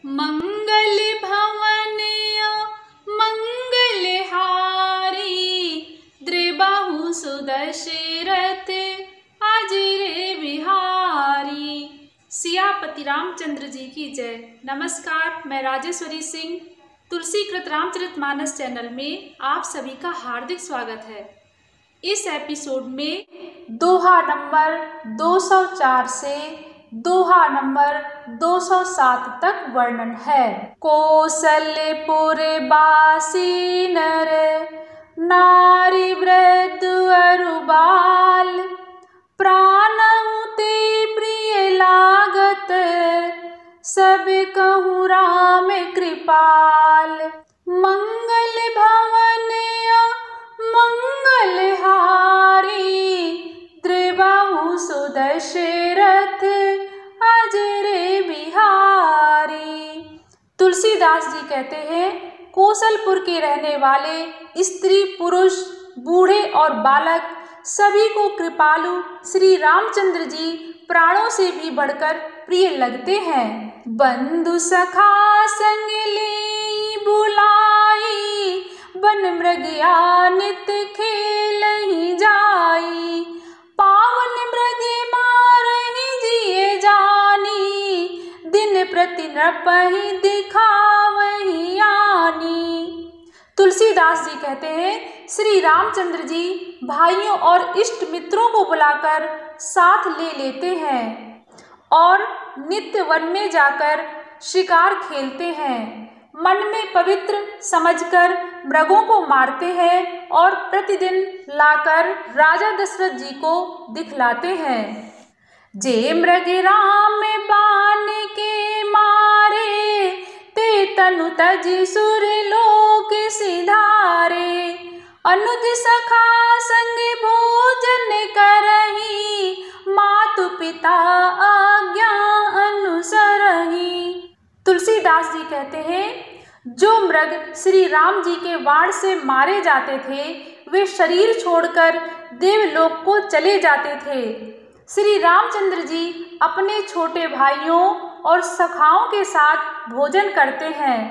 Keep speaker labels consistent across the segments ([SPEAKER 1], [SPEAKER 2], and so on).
[SPEAKER 1] मंगल भवनय मंगलहारी द्रिबाहु सुदशरथ अजर बिहारी। सियापति रामचंद्र जी की जय। नमस्कार, मैं राजेश्वरी सिंह तुलसीकृत रामचरितमानस चैनल में आप सभी का हार्दिक स्वागत है। इस एपिसोड में दोहा नंबर 204 से दोहा नंबर 207 तक वर्णन है। कौशलपुर बासी नर नारी वृद्ध अरु बाल प्राणहु ते प्रिय लागत सब कहूँ राम कृपाल। मंगल भवन मंगलहारी द्रिबाहु सुदशरथ अजर बिहारी। तुलसीदास जी कहते हैं, कौशलपुर के रहने वाले स्त्री पुरुष बूढ़े और बालक सभी को कृपालु श्री रामचंद्र जी प्राणों से भी बढ़कर प्रिय लगते हैं। बंधु सखा संग ले बुलाई वन मृगया नित खेलहि जाई पावन मृग मारहि जिए जानी दिन प्रति नृपहि दिखावहि आनी। तुलसीदास जी कहते हैं, श्री रामचंद्र जी भाइयों और इष्ट मित्रों को बुलाकर साथ ले लेते हैं और नित्य वन में जाकर शिकार खेलते हैं। मन में पवित्र समझकर मृगों को मारते हैं और प्रतिदिन लाकर राजा दशरथ जी को दिखलाते हैं। जे मृग राम बाण के मारे ते तनु तज सुर लोक सिधारे अनुज सखा संग भोजन करही मातु पिता आज्ञा अनुसरही। तुलसीदास जी कहते हैं, जो मृग श्री राम जी के वाण से मारे जाते थे वे शरीर छोड़कर देवलोक को चले जाते थे। श्री रामचंद्र जी अपने छोटे भाइयों और सखाओं के साथ भोजन करते हैं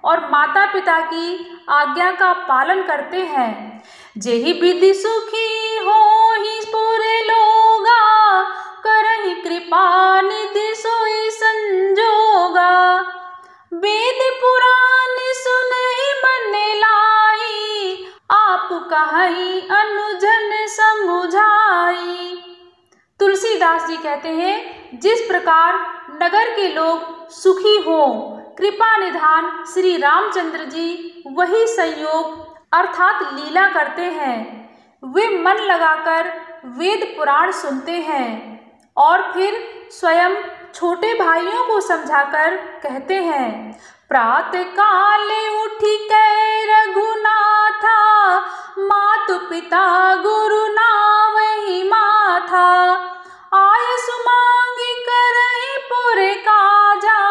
[SPEAKER 1] और माता पिता की आज्ञा का पालन करते हैं। जेहि विधि सुखी होहि पुर लोगा करहि कृपा निधि सोई संजोगा वेद पुराण सुनहि मन लाई आप कहहि अनुजन समुझाई। तुलसीदास जी कहते हैं, जिस प्रकार नगर के लोग सुखी हों कृपा निधान श्री रामचंद्र जी वही संयोग अर्थात लीला करते हैं। वे मन लगाकर वेद पुराण सुनते हैं और फिर स्वयं छोटे भाइयों को समझाकर कहते हैं, प्रातः काल उठी कै रघुनाथा मातु पिता गुरु नावहि माथा आयस मांगी करहि पुर काजा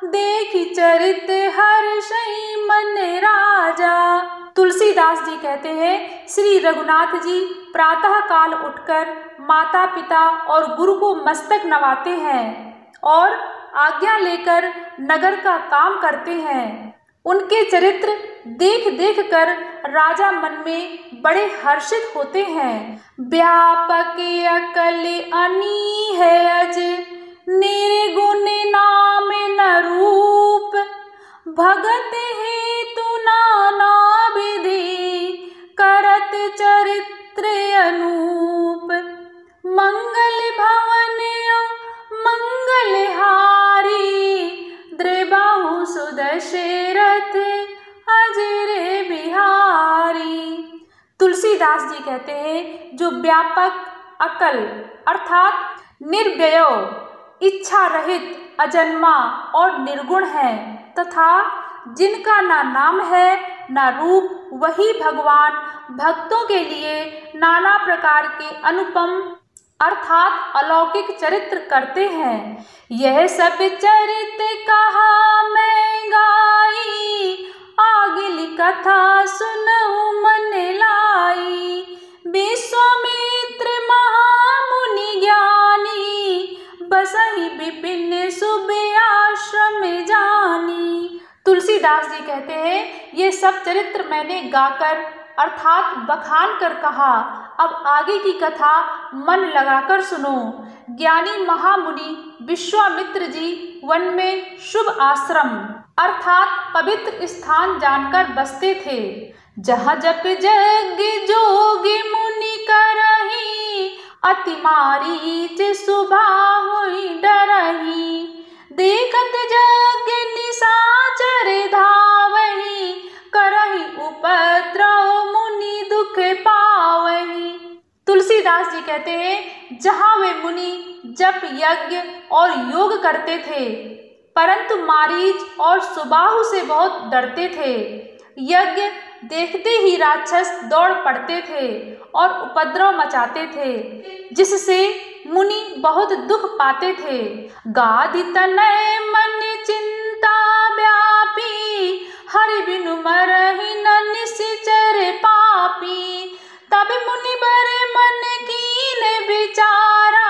[SPEAKER 1] देखि चरित हर्षहि मन राजा। तुलसीदास जी कहते हैं, श्री रघुनाथ जी प्रातः काल उठकर माता पिता और गुरु को मस्तक नवाते हैं और आज्ञा लेकर नगर का काम करते हैं। उनके चरित्र देख देख कर राजा मन में बड़े हर्षित होते हैं। व्यापक अकल अनी है अज निर्गुण नाम न रूप भगत हेतु नाना विधि करत चरित्र अनूप मंगल भवन मंगलहारी द्रिबाहु सुदशरथ अजर बिहारी। तुलसीदास जी कहते हैं, जो व्यापक अकल अर्थात निर्व्यय इच्छा रहित अजन्मा और निर्गुण है तथा जिनका ना नाम है ना रूप वही भगवान भक्तों के लिए नाना प्रकार के अनुपम अर्थात अलौकिक चरित्र करते हैं। यह सब चरित्र कहा मैं गाई आगली कथा सुनहु मन लाई विश्वामित्र महामुनि ज्ञानी बसहि विपिन शुभ आश्रम जान। तुलसीदास जी कहते हैं, ये सब चरित्र मैंने गाकर अर्थात बखान कर कहा। अब आगे की कथा मन लगाकर सुनो। ज्ञानी महामुनि विश्वामित्र जी वन में शुभ आश्रम अर्थात पवित्र स्थान जानकर बसते थे। जहाँ जप यज्ञ जोगी मुनि करही, अति मारीच सुभा हुई डरही। देखत यज्ञ निशाचर धावही, करही उपद्रव मुनि दुख पावही। तुलसीदास जी कहते हैं, जहाँ वे मुनि जप यज्ञ और योग करते थे, परंतु मारीच और सुबाहु से बहुत डरते थे। यज्ञ देखते ही राक्षस दौड़ पड़ते थे और उपद्रव मचाते थे, जिससे मुनि बहुत दुख पाते थे। गाधि तनय मन चिंता व्यापी, हरि बिनु मरहि न निश्चर पापी। तब मुनि बरे मन कीन विचारा,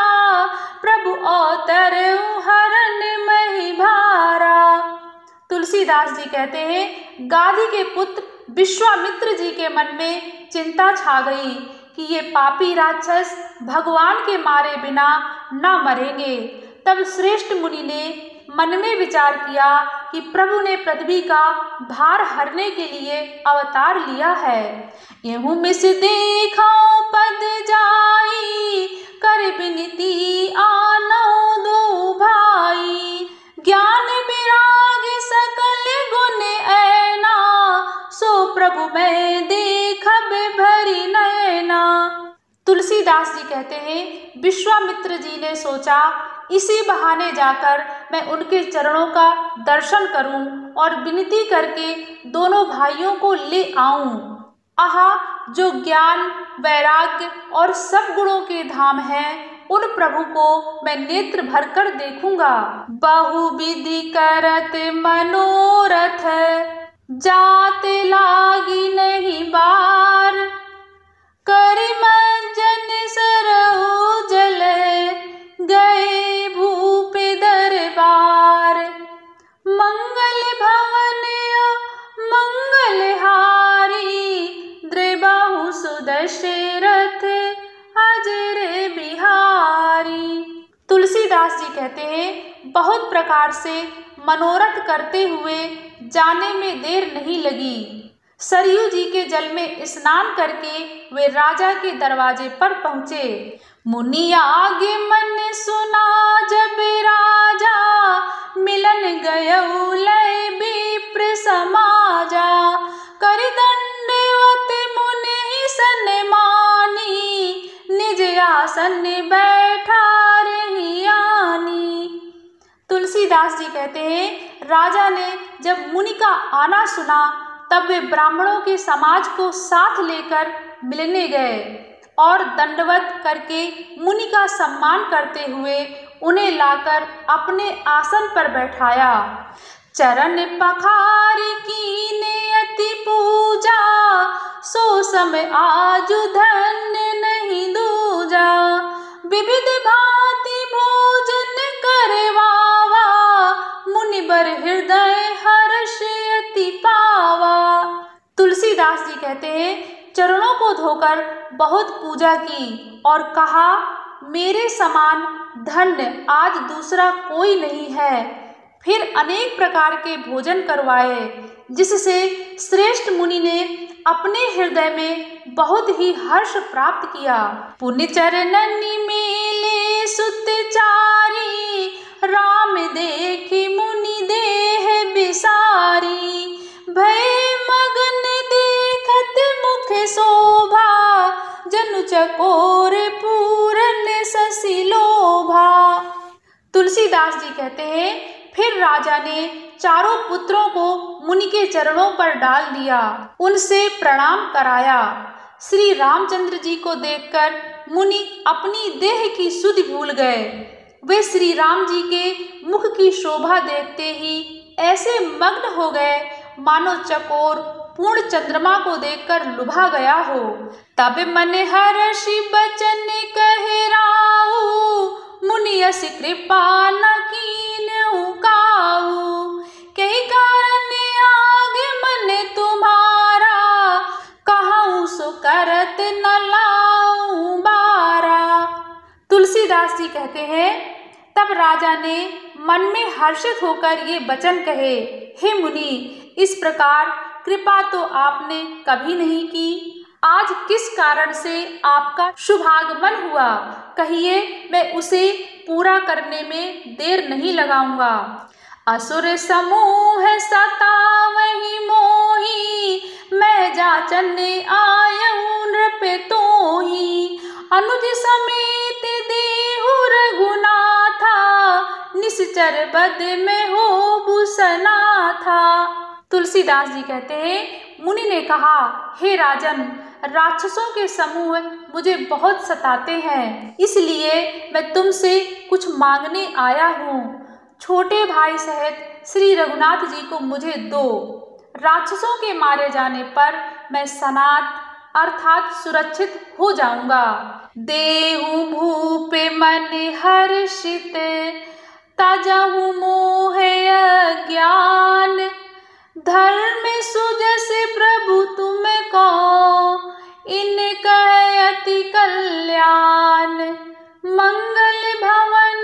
[SPEAKER 1] प्रभु अवतरऊ हरन महि भारा। तुलसीदास जी कहते हैं, गाधि के पुत्र विश्वामित्र जी के मन में चिंता छा गई कि ये पापी राक्षस भगवान के मारे बिना न मरेंगे। तब श्रेष्ठ मुनि ने मन में विचार किया कि प्रभु ने पृथ्वी का भार हरने के लिए अवतार लिया है। एहू मिस देखो पद जाई, कर बिनती आनो दो भाई। ज्ञान विराग सकल गुण ऐना, सो प्रभु मैं देखब भरी नैना। तुलसीदास जी कहते हैं, विश्वामित्र जी ने सोचा इसी बहाने जाकर मैं उनके चरणों का दर्शन करूं और विनती करके दोनों भाइयों को ले आऊं। आहा, जो ज्ञान वैराग्य और सब गुणों के धाम हैं, उन प्रभु को मैं नेत्र भरकर देखूंगा। बहुविधि करत मनोरथ, जात लागी नहीं बार। करि मज्जन सरहु जल, गए भूप दरबार। मंगल भवन मंगलहारी, द्रिबाहु सुदशरथ अजर बिहारी। तुलसीदास जी कहते हैं, बहुत प्रकार से मनोरथ करते हुए जाने में देर नहीं लगी। सरयू जी के जल में स्नान करके वे राजा के दरवाजे पर पहुँचे। मुनि आगे मन सुना जब राजा, मिलन गयौ लय विप्र समाजा। कर दंडवत मुनि सन्मानी, निज आसन बैठा रही आनी। तुलसीदास जी कहते हैं, राजा ने जब मुनि का आना सुना, तब वे ब्राह्मणों के समाज को साथ लेकर मिलने गए और दंडवत करके मुनि का सम्मान करते हुए उन्हें लाकर अपने आसन पर बैठाया। चरण पखारी कीने अति पूजा, सो समय आजु धन्य नहीं दूजा। विविध भांति भोजन करवावा, मुनि बर हृदय हर्ष अति पावा। तुलसीदास जी कहते हैं, चरणों को धोकर बहुत पूजा की और कहा, मेरे समान धन्य आज दूसरा कोई नहीं है। फिर अनेक प्रकार के भोजन करवाए, जिससे श्रेष्ठ मुनि ने अपने हृदय में बहुत ही हर्ष प्राप्त किया। पुण्य चरणनि मेले सुतचारी, राम देखी मुनि देह बिसारी। भय मगन देखत मुख शोभा, जनु चकोर पूरन शशि लोभा। तुलसीदास जी कहते हैं, फिर राजा ने चारों पुत्रों को मुनि के चरणों पर डाल दिया, उनसे प्रणाम कराया। श्री रामचंद्र जी को देखकर मुनि अपनी देह की सुधि भूल गए। वे श्री राम जी के मुख की शोभा देखते ही ऐसे मग्न हो गए मानो चकोर पूर्ण चंद्रमा को देखकर लुभा गया हो। तब मन हर्षि बचन कहे राऊ, मुनि यस कृपा न कीन्हु काऊ। कई कारण तुलसीदास जी कहते हैं, तब राजा ने मन में हर्षित होकर ये वचन कहे, हे मुनि, इस प्रकार कृपा तो आपने कभी नहीं की। आज किस कारण से आपका शुभागमन हुआ, कहिए, मैं उसे पूरा करने में देर नहीं लगाऊंगा। असुर समूह सतावहि मोहि, मैं जाचन आयऊ नृप तोहि। अनुज समेत देहु रघुनाथा, निश्चर बद में होबु सनाथा। तुलसीदास जी कहते हैं, मुनि ने कहा, हे राजन, राक्षसों के समूह मुझे बहुत सताते हैं, इसलिए मैं तुमसे कुछ मांगने आया हूँ। छोटे भाई सहित श्री रघुनाथ जी को मुझे दो। राक्षसों के मारे जाने पर मैं सनात अर्थात सुरक्षित हो जाऊंगा। देहु भूप मन हर्षित, तजहु मोह अज्ञान। धर्म सुजस प्रभु तुम को, इनका अति कल्याण। मंगल भवन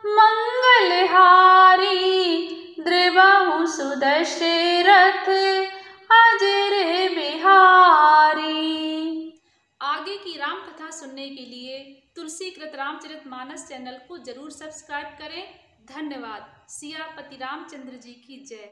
[SPEAKER 1] मंगलहारी, द्रवहु सुदशरथ अजर बिहारी। आगे की राम कथा सुनने के लिए तुलसीकृत रामचरितमानस चैनल को जरूर सब्सक्राइब करें। धन्यवाद। सियापति रामचंद्र जी की जय।